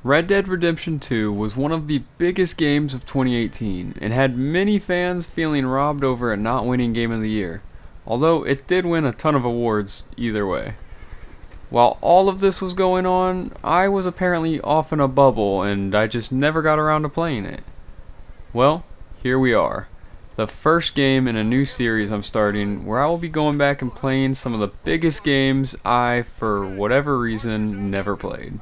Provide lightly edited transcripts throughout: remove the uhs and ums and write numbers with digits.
Red Dead Redemption 2 was one of the biggest games of 2018 and had many fans feeling robbed over it not winning Game of the Year, although it did win a ton of awards either way. While all of this was going on, I was apparently off in a bubble and I just never got around to playing it. Well, here we are. The first game in a new series I'm starting where I will be going back and playing some of the biggest games I, for whatever reason, never played.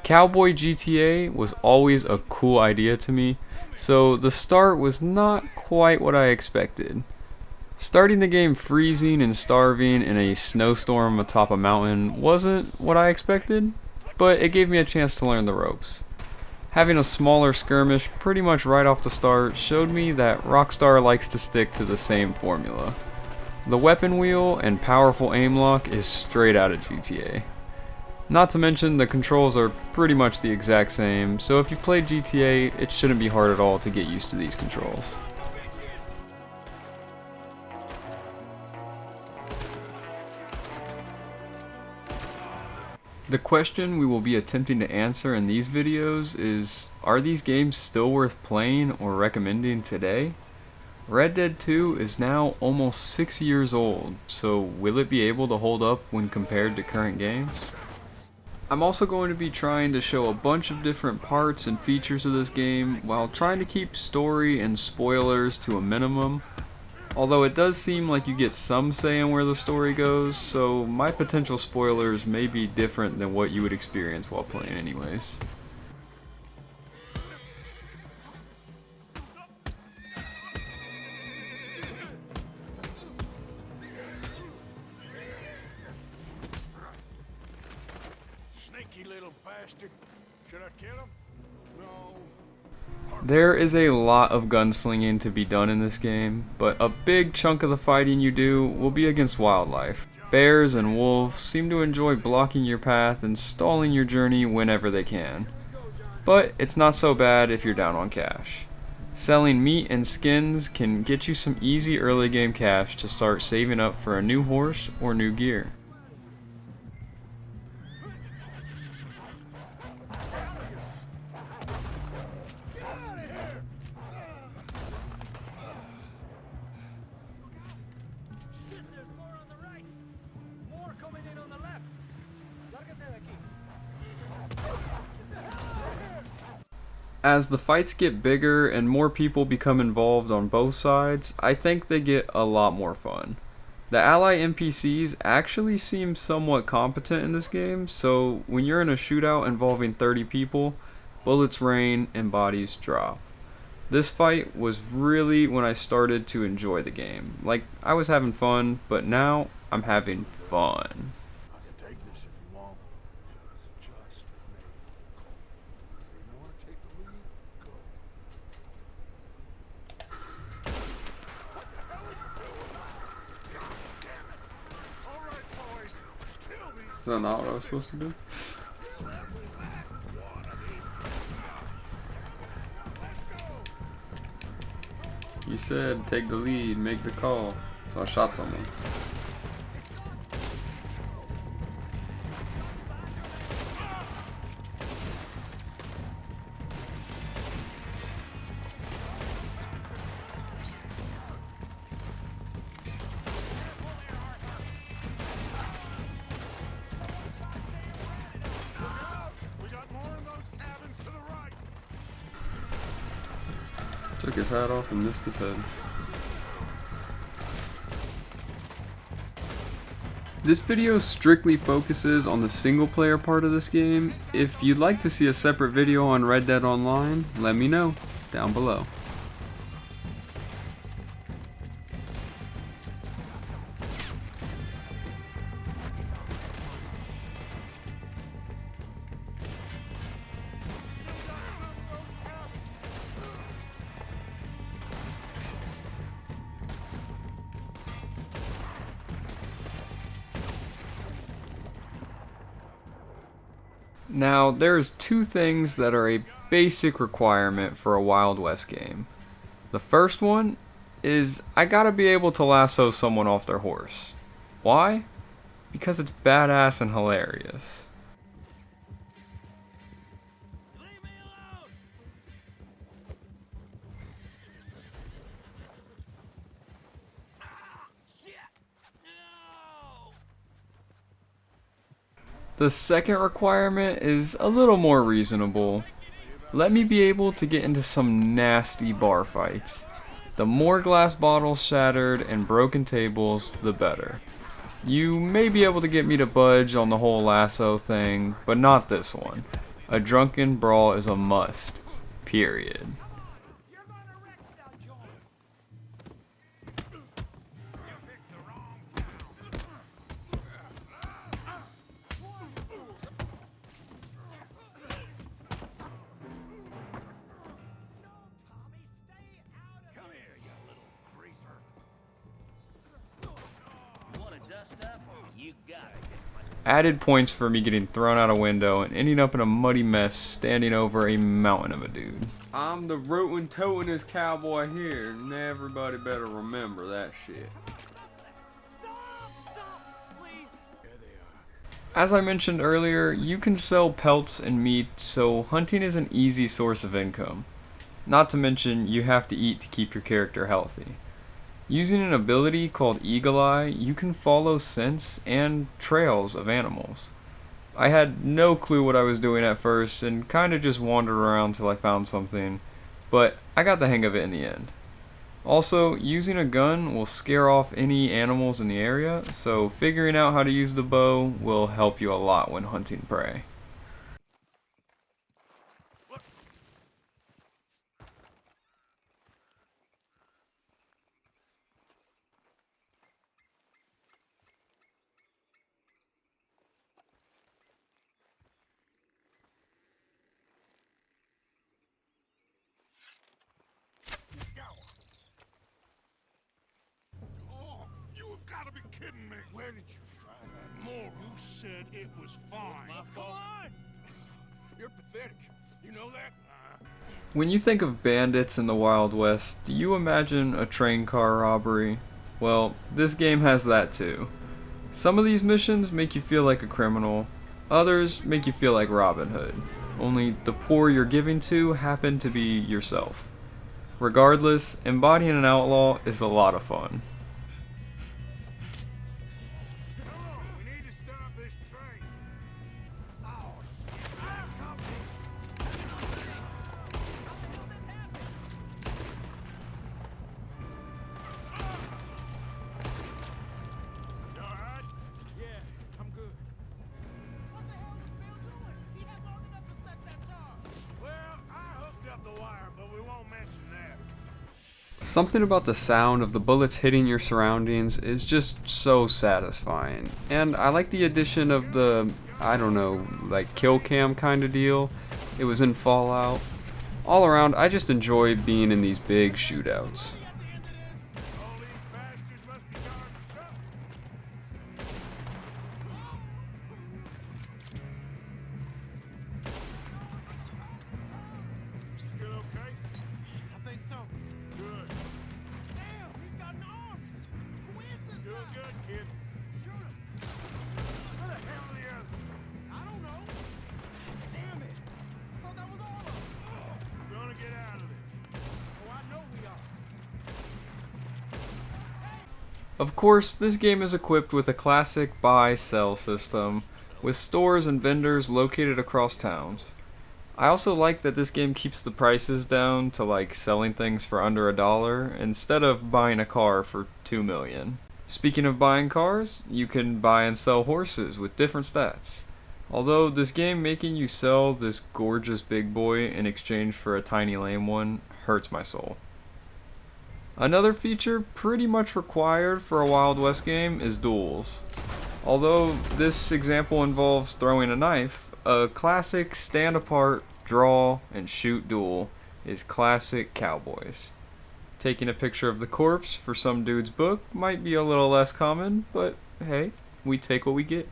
Cowboy GTA was always a cool idea to me, so the start was not quite what I expected. Starting the game freezing and starving in a snowstorm atop a mountain wasn't what I expected, but it gave me a chance to learn the ropes. Having a smaller skirmish pretty much right off the start showed me that Rockstar likes to stick to the same formula. The weapon wheel and powerful aim lock is straight out of GTA. Not to mention the controls are pretty much the exact same, so if you've played GTA, it shouldn't be hard at all to get used to these controls. The question we will be attempting to answer in these videos is, are these games still worth playing or recommending today? Red Dead 2 is now almost 6 years old, so will it be able to hold up when compared to current games? I'm also going to be trying to show a bunch of different parts and features of this game while trying to keep story and spoilers to a minimum. Although it does seem like you get some say in where the story goes, so my potential spoilers may be different than what you would experience while playing anyways. Sneaky little bastard. Should I kill him? No. There is a lot of gunslinging to be done in this game, but a big chunk of the fighting you do will be against wildlife. Bears and wolves seem to enjoy blocking your path and stalling your journey whenever they can. But it's not so bad if you're down on cash. Selling meat and skins can get you some easy early game cash to start saving up for a new horse or new gear. As the fights get bigger and more people become involved on both sides, I think they get a lot more fun. The ally NPCs actually seem somewhat competent in this game, so when you're in a shootout involving 30 people, bullets rain and bodies drop. This fight was really when I started to enjoy the game. Like, I was having fun, but now I'm having fun. I can take this if you want. Just you want to take the lead? Go. What the hell are you doing? God damn it! All right, boys, kill these. Is that not what I was supposed to do? You said take the lead, make the call, so I shot someone. We got more in those cabins to the right. Took his hat off and missed his head. This video strictly focuses on the single player part of this game. If you'd like to see a separate video on Red Dead Online, let me know down below. Now, there's two things that are a basic requirement for a Wild West game. The first one is I gotta be able to lasso someone off their horse. Why? Because it's badass and hilarious. The second requirement is a little more reasonable. Let me be able to get into some nasty bar fights. The more glass bottles shattered and broken tables, the better. You may be able to get me to budge on the whole lasso thing, but not this one. A drunken brawl is a must. Period. You're gonna wreck now, John. You picked the wrong Tommy, stay out of Come here, you little greaser. You want to dust up? You got it. Added points for me getting thrown out a window and ending up in a muddy mess standing over a mountain of a dude. I'm the rootin' totin'est cowboy here, and everybody better remember that shit. Stop, please. There they are. As I mentioned earlier, you can sell pelts and meat, so hunting is an easy source of income. Not to mention, you have to eat to keep your character healthy. Using an ability called Eagle Eye, you can follow scents and trails of animals. I had no clue what I was doing at first and kinda just wandered around till I found something, but I got the hang of it in the end. Also, using a gun will scare off any animals in the area, so figuring out how to use the bow will help you a lot when hunting prey. Oh, you have got to be kidding me. Where did you find that moron? You said it was fine. My fault. Come on! You're pathetic. You know that? When you think of bandits in the Wild West, do you imagine a train car robbery? Well, this game has that too. Some of these missions make you feel like a criminal, others make you feel like Robin Hood, only the poor you're giving to happen to be yourself. Regardless, embodying an outlaw is a lot of fun. Hello, we need to stop this train. Oh, shit. Come You alright? Yeah, I'm good. What the hell is Bill doing? He had long enough to set that charge. Well, I hooked up the wire, but we won't mention that. Something about the sound of the bullets hitting your surroundings is just so satisfying. And I like the addition of the, I don't know, like kill cam kind of deal. It was in Fallout. All around, I just enjoy being in these big shootouts. All these bastards must be guarding something. Still okay? I think so. Good. Damn, he's got an arm. Who is this guy? Doing good, kid. Shoot him. Where the hell are the others? I don't know. Damn it. I thought that was all of them. We're gonna get out of this. Oh, I know we are. Of course, this game is equipped with a classic buy-sell system, with stores and vendors located across towns. I also like that this game keeps the prices down to like selling things for under $1 instead of buying a car for $2 million. Speaking of buying cars, you can buy and sell horses with different stats. Although this game making you sell this gorgeous big boy in exchange for a tiny lame one hurts my soul. Another feature pretty much required for a Wild West game is duels. Although this example involves throwing a knife, a classic stand apart, draw, and shoot duel is classic Cowboys. Taking a picture of the corpse for some dude's book might be a little less common, but hey, we take what we get.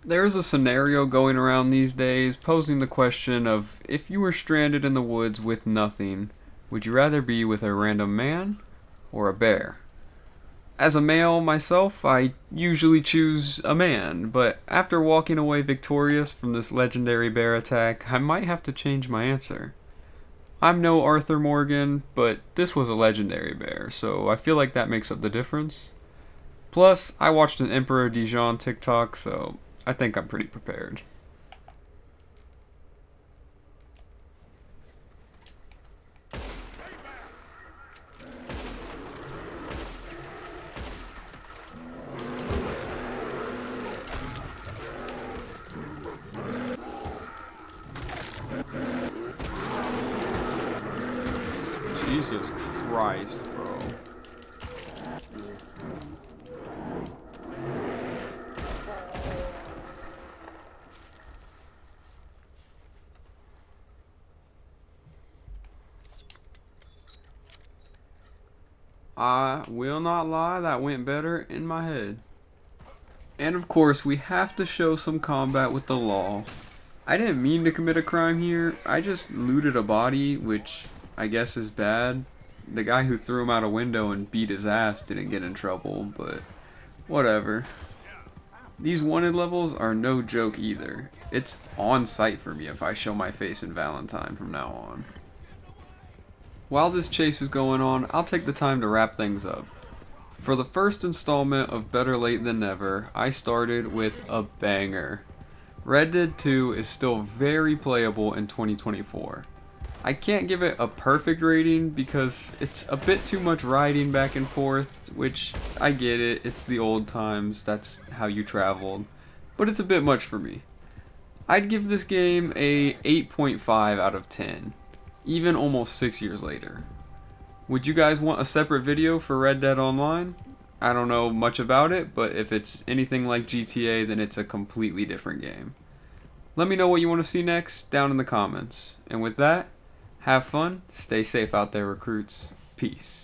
There's a scenario going around these days posing the question of if you were stranded in the woods with nothing, would you rather be with a random man or a bear? As a male myself, I usually choose a man, but after walking away victorious from this legendary bear attack, I might have to change my answer. I'm no Arthur Morgan, but this was a legendary bear, so I feel like that makes up the difference. Plus, I watched an Emperor Dijon TikTok, so I think I'm pretty prepared. Jesus Christ, bro. I will not lie, that went better in my head. And of course, we have to show some combat with the law. I didn't mean to commit a crime here, I just looted a body, which I guess is bad. The guy who threw him out a window and beat his ass didn't get in trouble, but whatever. These wanted levels are no joke either. It's on sight for me if I show my face in Valentine from now on. While this chase is going on, I'll take the time to wrap things up. For the first installment of Better Late Than Never, I started with a banger. Red Dead 2 is still very playable in 2024. I can't give it a perfect rating because it's a bit too much riding back and forth, which I get it, it's the old times, that's how you traveled, but it's a bit much for me. I'd give this game a 8.5 out of 10, even almost 6 years later. Would you guys want a separate video for Red Dead Online? I don't know much about it, but if it's anything like GTA, then it's a completely different game. Let me know what you want to see next down in the comments. And with that, have fun, stay safe out there, recruits. Peace.